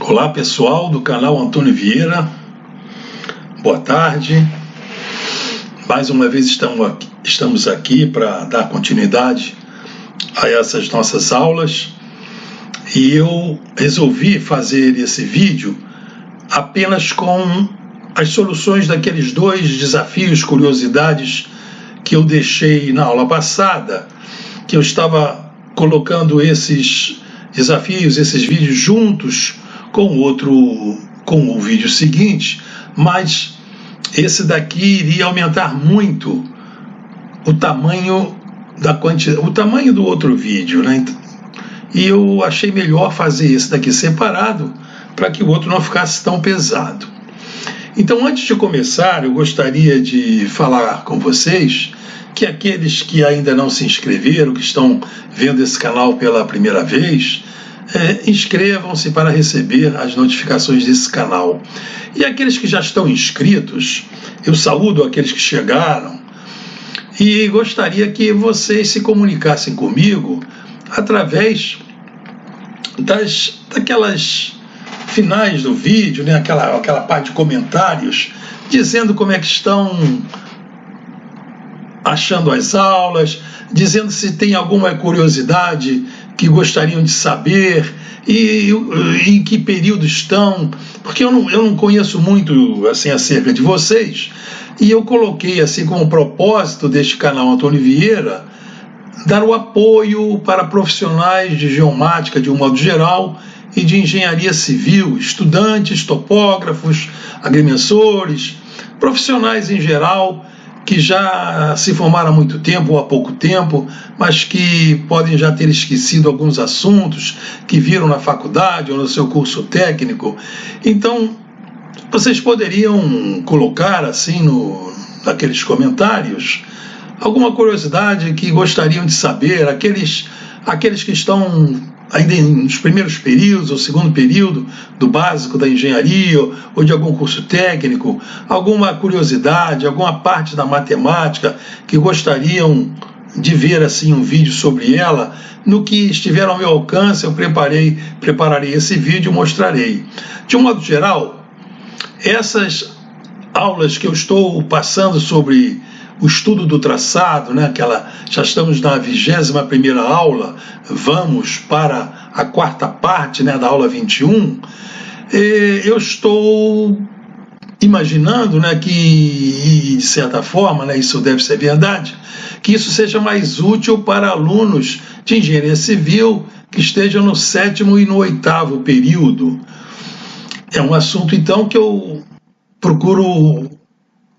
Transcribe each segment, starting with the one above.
Olá pessoal do canal Antônio Vieira, boa tarde. Mais uma vez estamos aqui para dar continuidade a essas nossas aulas e eu resolvi fazer esse vídeo apenas com as soluções daqueles dois desafios, curiosidades que eu deixei na aula passada, que eu estava colocando esses desafios, esses vídeos juntos com o vídeo seguinte, mas esse daqui iria aumentar muito o tamanho do outro vídeo, né? E eu achei melhor fazer esse daqui separado para que o outro não ficasse tão pesado. Então, antes de começar, eu gostaria de falar com vocês que aqueles que ainda não se inscreveram, que estão vendo esse canal pela primeira vez, inscrevam-se para receber as notificações desse canal. E aqueles que já estão inscritos, eu saúdo aqueles que chegaram e gostaria que vocês se comunicassem comigo através daquelas finais do vídeo, né? aquela parte de comentários, dizendo como é que estão achando as aulas, dizendo se tem alguma curiosidade que gostariam de saber e em que período estão, porque eu não conheço muito assim acerca de vocês, e eu coloquei assim como propósito deste canal Antônio Vieira dar o apoio para profissionais de geomática de um modo geral e de engenharia civil, estudantes, topógrafos, agrimensores, profissionais em geral que já se formaram há muito tempo ou há pouco tempo, mas que podem já ter esquecido alguns assuntos que viram na faculdade ou no seu curso técnico. Então, vocês poderiam colocar assim naqueles comentários alguma curiosidade que gostariam de saber, aqueles que estão ainda nos primeiros períodos ou segundo período do básico da engenharia ou de algum curso técnico, alguma curiosidade, alguma parte da matemática que gostariam de ver assim um vídeo sobre ela. No que estiver ao meu alcance, eu prepararei esse vídeo e mostrarei. De um modo geral, essas aulas que eu estou passando sobre o estudo do traçado, né? Já estamos na 21ª aula, vamos para a quarta parte, né, da aula 21. Eu estou imaginando, né, que, de certa forma, né, isso deve ser verdade, que isso seja mais útil para alunos de engenharia civil que estejam no 7º e no 8º período. É um assunto, então, que eu procuro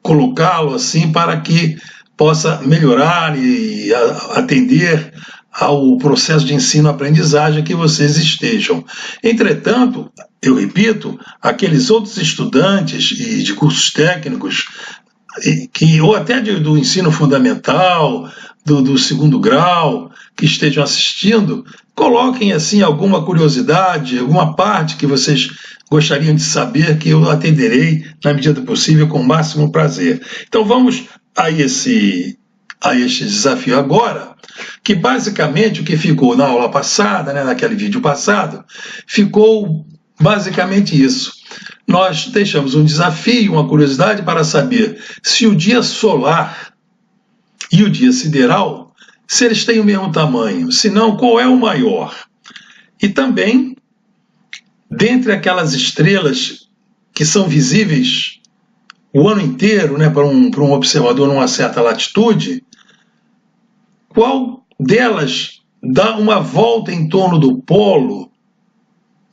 colocá-lo assim para que possa melhorar e atender ao processo de ensino-aprendizagem que vocês estejam. Entretanto, eu repito, aqueles outros estudantes e de cursos técnicos ou até do ensino fundamental, do segundo grau, que estejam assistindo, coloquem assim alguma curiosidade, alguma parte que vocês gostariam de saber, que eu atenderei na medida do possível com o máximo prazer. Então vamos a este desafio agora, que basicamente o que ficou na aula passada, né, naquele vídeo passado, ficou basicamente isso. Nós deixamos um desafio, uma curiosidade para saber se o dia solar e o dia sideral, se eles têm o mesmo tamanho, se não, qual é o maior? E também, dentre aquelas estrelas que são visíveis o ano inteiro, né, para um observador numa certa latitude, qual delas dá uma volta em torno do polo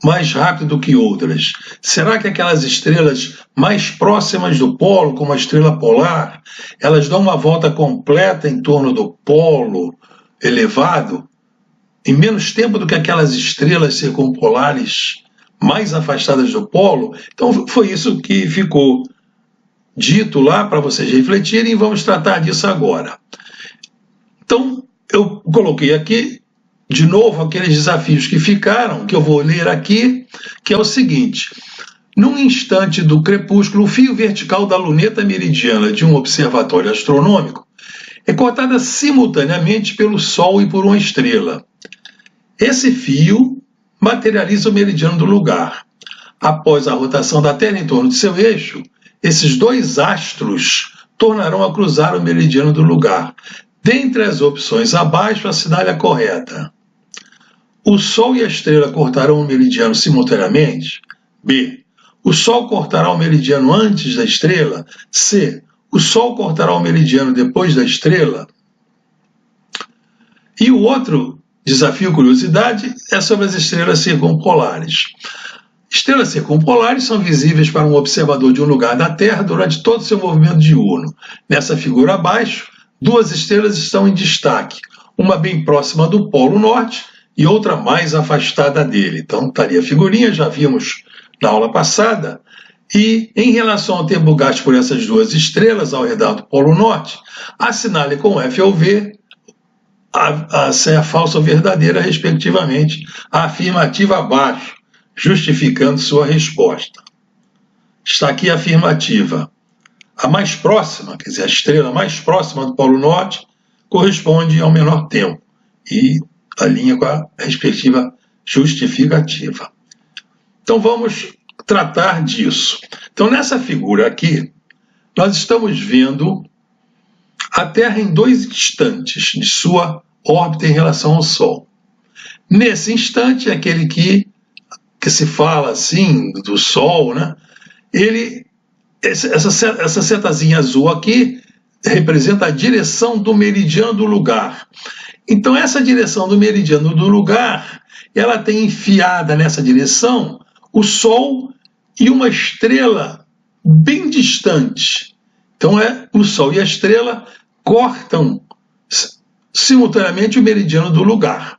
mais rápido do que outras? Será que aquelas estrelas mais próximas do polo, como a estrela polar, elas dão uma volta completa em torno do polo elevado em menos tempo do que aquelas estrelas circumpolares mais afastadas do polo? Então foi isso que ficou dito lá para vocês refletirem e vamos tratar disso agora. Então eu coloquei aqui de novo aqueles desafios que ficaram, que eu vou ler aqui, que é o seguinte: num instante do crepúsculo, o fio vertical da luneta meridiana de um observatório astronômico é cortada simultaneamente pelo Sol e por uma estrela. Esse fio materializa o meridiano do lugar. após a rotação da Terra em torno de seu eixo, esses dois astros tornarão a cruzar o meridiano do lugar. Dentre as opções abaixo, assinale a correta. O Sol e a estrela cortarão o meridiano simultaneamente? B. O Sol cortará o meridiano antes da estrela? C. O Sol cortará o meridiano depois da estrela? E o outro desafio, curiosidade, é sobre as estrelas circumpolares. Estrelas circumpolares são visíveis para um observador de um lugar da Terra durante todo o seu movimento diurno. Nessa figura abaixo, duas estrelas estão em destaque, uma bem próxima do Polo Norte e outra mais afastada dele. Então, estaria a figurinha, já vimos na aula passada. E, em relação ao tempo gasto por essas duas estrelas ao redor do Polo Norte, assinale com F ou V se é falsa ou verdadeira, respectivamente, a afirmativa abaixo, justificando sua resposta. Está aqui a afirmativa. A mais próxima, quer dizer, a estrela mais próxima do Polo Norte, corresponde ao menor tempo e alinha com a respectiva justificativa. Então vamos tratar disso. Então nessa figura aqui, nós estamos vendo a Terra em dois instantes de sua órbita em relação ao Sol. Nesse instante, aquele que se fala assim do Sol, né? Essa setazinha azul aqui representa a direção do meridiano do lugar. Então essa direção do meridiano do lugar, ela tem enfiada nessa direção o Sol e uma estrela bem distante. Então o Sol e a estrela cortam simultaneamente o meridiano do lugar.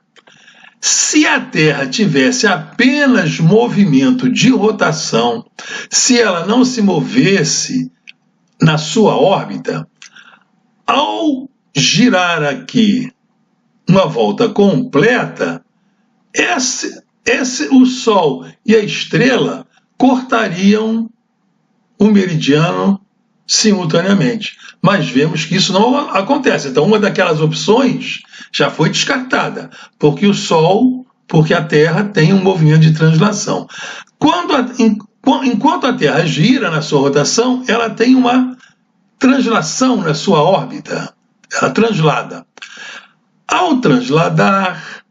Se a Terra tivesse apenas movimento de rotação, se ela não se movesse na sua órbita, ao girar aqui uma volta completa, o Sol e a estrela cortariam o meridiano simultaneamente. Mas vemos que isso não acontece. Então, uma daquelas opções já foi descartada, porque a Terra tem um movimento de translação. Enquanto a Terra gira na sua rotação, ela tem uma translação na sua órbita. Ela translada. Ao transladar,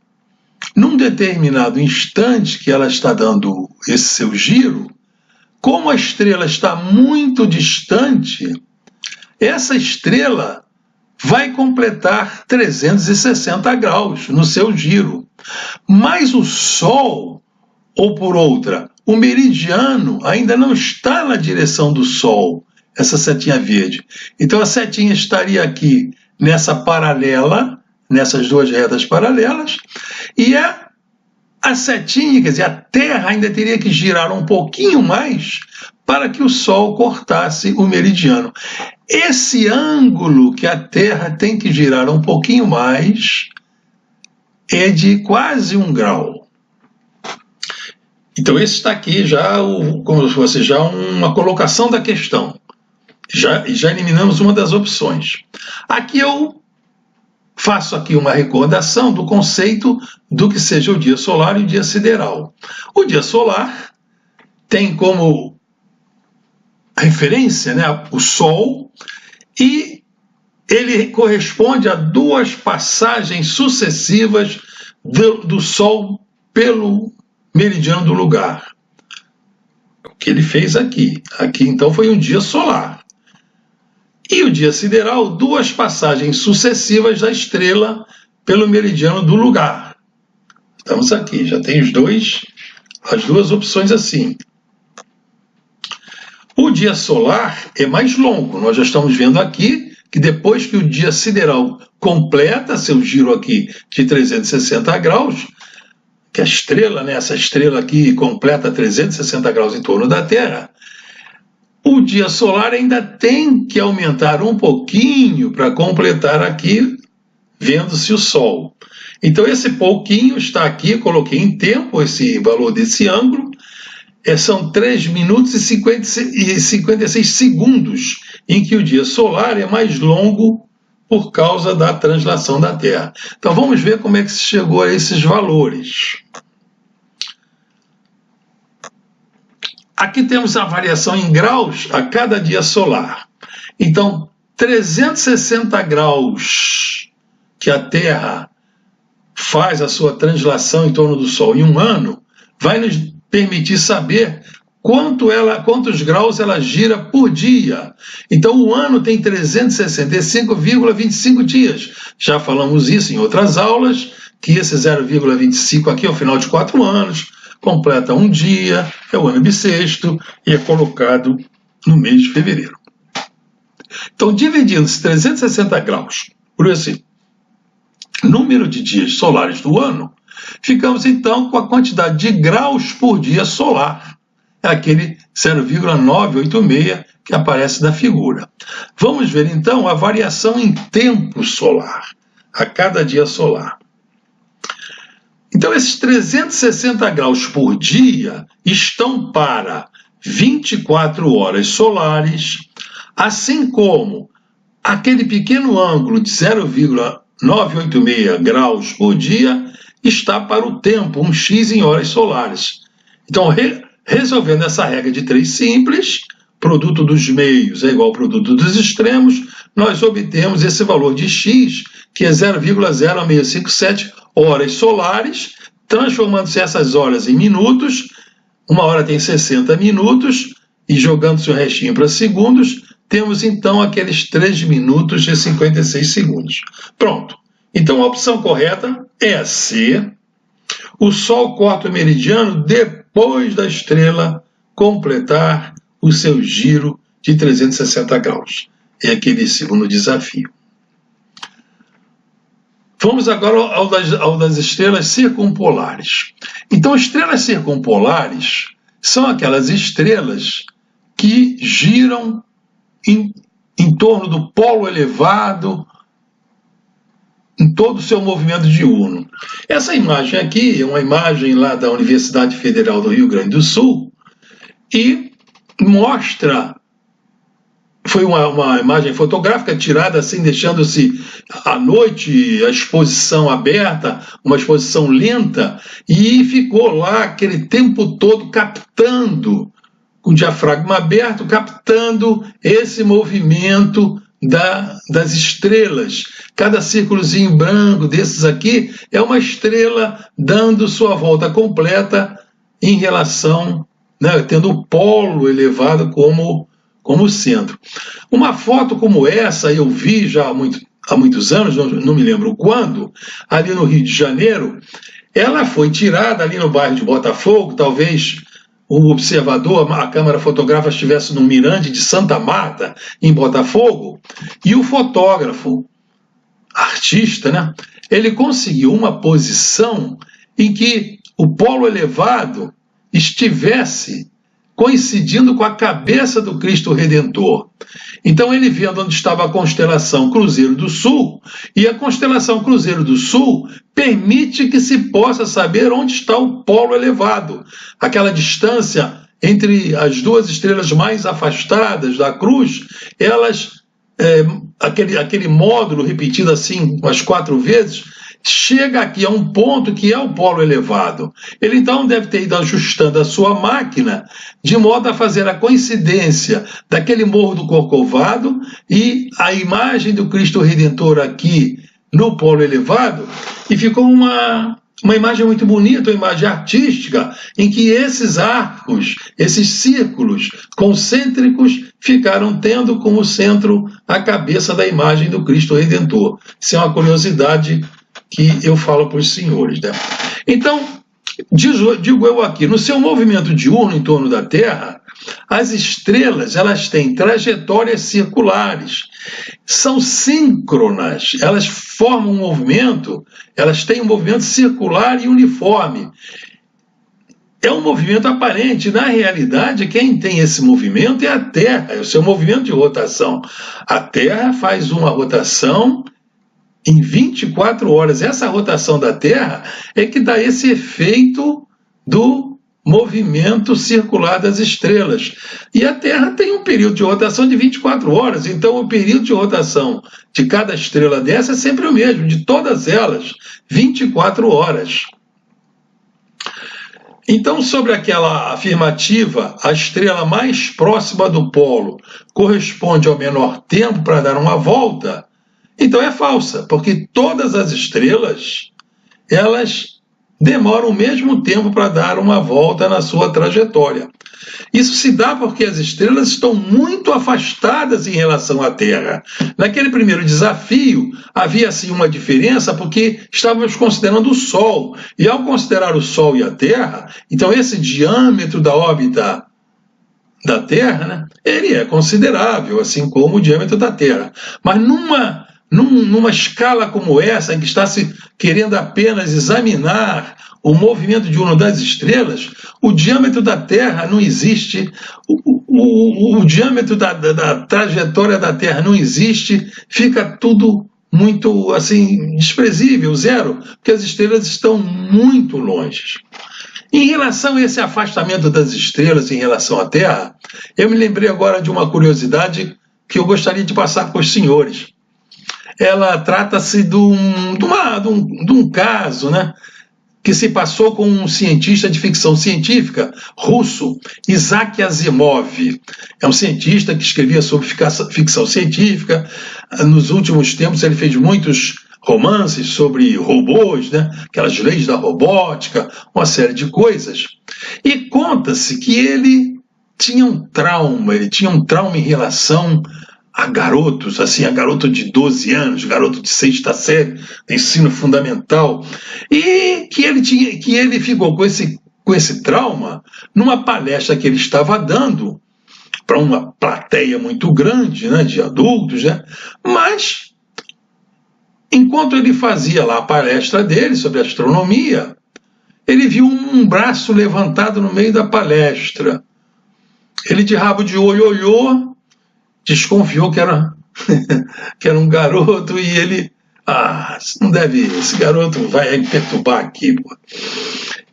num determinado instante que ela está dando esse seu giro, como a estrela está muito distante, essa estrela vai completar 360 graus no seu giro. Mas o Sol, ou por outra, o meridiano ainda não está na direção do Sol, essa setinha verde. Então a setinha estaria aqui nessa paralela, nessas duas retas paralelas, e a setinha, quer dizer, a Terra ainda teria que girar um pouquinho mais para que o Sol cortasse o meridiano. Esse ângulo que a Terra tem que girar um pouquinho mais é de quase 1 grau. Então esse está aqui já, como se fosse já uma colocação da questão. Já eliminamos uma das opções. Aqui eu faço aqui uma recordação do conceito do que seja o dia solar e o dia sideral. O dia solar tem como referência, né, o Sol, e ele corresponde a duas passagens sucessivas do Sol pelo meridiano do lugar. O que ele fez aqui. Aqui, então, foi um dia solar. E o dia sideral, duas passagens sucessivas da estrela pelo meridiano do lugar. Estamos aqui, já tem as duas opções assim. O dia solar é mais longo. Nós já estamos vendo aqui que depois que o dia sideral completa seu giro aqui de 360 graus, que a estrela, né, essa estrela aqui completa 360 graus em torno da Terra, o dia solar ainda tem que aumentar um pouquinho para completar aqui, vendo-se o Sol. Então esse pouquinho está aqui, coloquei em tempo esse valor desse ângulo, são 3 minutos e 56 segundos em que o dia solar é mais longo por causa da translação da Terra. Então vamos ver como é que se chegou a esses valores. aqui temos a variação em graus a cada dia solar. Então, 360 graus que a Terra faz a sua translação em torno do Sol em um ano, vai nos permitir saber quantos graus ela gira por dia. Então, o ano tem 365,25 dias. Já falamos isso em outras aulas, que esse 0,25 aqui ao final de 4 anos, completa um dia, é o ano bissexto, e é colocado no mês de fevereiro. Então, dividindo esses 360 graus por esse número de dias solares do ano, ficamos então com a quantidade de graus por dia solar. É aquele 0,986 que aparece na figura. Vamos ver então a variação em tempo solar, a cada dia solar. Então, esses 360 graus por dia estão para 24 horas solares, assim como aquele pequeno ângulo de 0,986 graus por dia está para o tempo, um x em horas solares. Então, resolvendo essa regra de 3 simples, produto dos meios é igual ao produto dos extremos, nós obtemos esse valor de x, que é 0,0657 horas solares, transformando-se essas horas em minutos. Uma hora tem 60 minutos, e jogando-se o restinho para segundos, temos então aqueles 3 minutos e 56 segundos. Pronto. Então a opção correta é a C. O Sol corta o meridiano depois da estrela completar o seu giro de 360 graus. É aquele segundo desafio. Vamos agora ao das estrelas circumpolares. Então, estrelas circumpolares são aquelas estrelas que giram em torno do polo elevado em todo o seu movimento diurno. Essa imagem aqui é uma imagem lá da Universidade Federal do Rio Grande do Sul e mostra, foi uma imagem fotográfica tirada assim, deixando-se à noite a exposição aberta, uma exposição lenta, e ficou lá aquele tempo todo captando, com o diafragma aberto, captando esse movimento das estrelas. Cada círculozinho branco desses aqui é uma estrela dando sua volta completa em relação, né, tendo o polo elevado como centro. Uma foto como essa eu vi já há muitos anos, não me lembro quando, ali no Rio de Janeiro. Ela foi tirada ali no bairro de Botafogo, talvez o observador, a câmera fotográfica estivesse no Mirante de Santa Marta, em Botafogo, e o fotógrafo, artista, né, ele conseguiu uma posição em que o polo elevado estivesse coincidindo com a cabeça do Cristo Redentor. Então ele vendo onde estava a constelação Cruzeiro do Sul, e a constelação Cruzeiro do Sul permite que se possa saber onde está o polo elevado, aquela distância entre as duas estrelas mais afastadas da cruz, elas, aquele módulo repetido assim umas 4 vezes, chega aqui a um ponto que é o polo elevado. Ele então deve ter ido ajustando a sua máquina de modo a fazer a coincidência daquele Morro do Corcovado e a imagem do Cristo Redentor aqui no polo elevado, e ficou uma imagem muito bonita, uma imagem artística, em que esses arcos, esses círculos concêntricos ficaram tendo como centro a cabeça da imagem do Cristo Redentor. Isso é uma curiosidade que eu falo para os senhores, né? Então, digo eu aqui, no seu movimento diurno em torno da Terra, as estrelas, elas têm trajetórias circulares, são síncronas, elas formam um movimento, elas têm um movimento circular e uniforme. É um movimento aparente, na realidade, quem tem esse movimento é a Terra, é o seu movimento de rotação. A Terra faz uma rotação em 24 horas. Essa rotação da Terra é que dá esse efeito do movimento circular das estrelas. E a Terra tem um período de rotação de 24 horas, então o período de rotação de cada estrela dessa é sempre o mesmo, de todas elas, 24 horas. Então, sobre aquela afirmativa, a estrela mais próxima do polo corresponde ao menor tempo para dar uma volta, então é falsa, porque todas as estrelas, elas demoram o mesmo tempo para dar uma volta na sua trajetória. Isso se dá porque as estrelas estão muito afastadas em relação à Terra. Naquele primeiro desafio, havia assim uma diferença porque estávamos considerando o Sol. E ao considerar o Sol e a Terra, então esse diâmetro da órbita da Terra, né, ele é considerável, assim como o diâmetro da Terra. Mas numa escala como essa, em que está se querendo apenas examinar o movimento de uma das estrelas, o diâmetro da Terra não existe, o diâmetro da trajetória da Terra não existe, fica tudo muito assim desprezível, zero, porque as estrelas estão muito longe. Em relação a esse afastamento das estrelas em relação à Terra, eu me lembrei agora de uma curiosidade que eu gostaria de passar para os senhores. Ela trata-se de um caso, né, que se passou com um cientista de ficção científica russo, Isaac Asimov. É um cientista que escrevia sobre ficção científica. Nos últimos tempos ele fez muitos romances sobre robôs, né, aquelas leis da robótica, uma série de coisas. E conta-se que ele tinha um trauma em relação a garotos, assim, a garoto de 12 anos, garoto de 6ª série, de ensino fundamental, e que ele ficou com esse trauma numa palestra que ele estava dando para uma plateia muito grande, né, de adultos, né, mas enquanto ele fazia lá a palestra dele sobre astronomia, ele viu um braço levantado no meio da palestra. Ele de rabo de olho olhou, desconfiou que era um garoto e ele, esse garoto vai perturbar aqui, pô.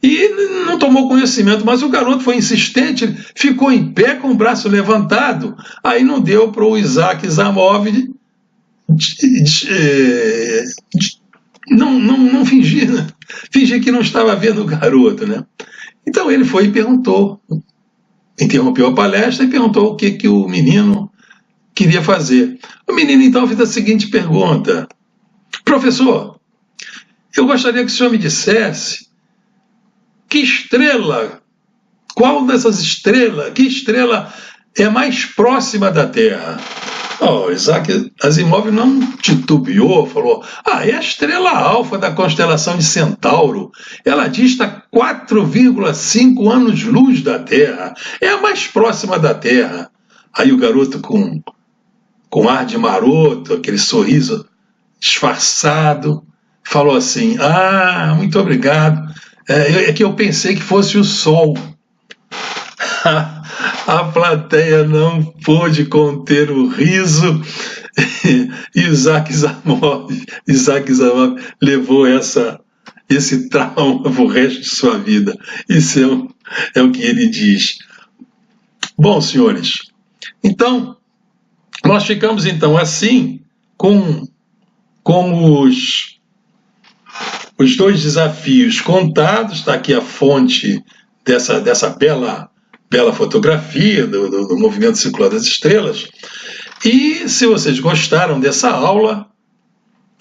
E não tomou conhecimento, mas o garoto foi insistente, ficou em pé com o braço levantado, aí não deu para o Isaac Asimov não fingir, né? Fingir que não estava vendo o garoto, né? Então ele foi e perguntou, interrompeu a palestra e perguntou o que o menino queria fazer. O menino então fez a seguinte pergunta: professor, eu gostaria que o senhor me dissesse que estrela é mais próxima da Terra? Isaac Asimov não titubeou, falou: é a estrela alfa da constelação de Centauro. Ela dista 4,5 anos-luz da Terra. É a mais próxima da Terra. Aí o garoto com ar de maroto, aquele sorriso disfarçado, falou assim: muito obrigado, é que eu pensei que fosse o Sol. A plateia não pôde conter o riso e Isaac Asimov levou esse trauma para o resto de sua vida. Isso é o que ele diz. Bom, senhores, então nós ficamos então assim com os dois desafios contados. Está aqui a fonte dessa bela fotografia do movimento circular das estrelas. E se vocês gostaram dessa aula,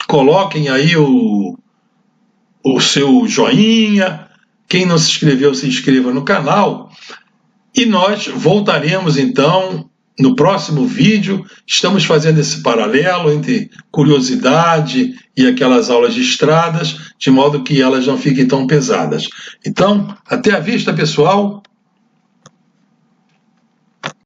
coloquem aí o seu joinha. Quem não se inscreveu, se inscreva no canal. E nós voltaremos então no próximo vídeo. Estamos fazendo esse paralelo entre curiosidade e aquelas aulas de estradas, de modo que elas não fiquem tão pesadas. Então, até a vista, pessoal.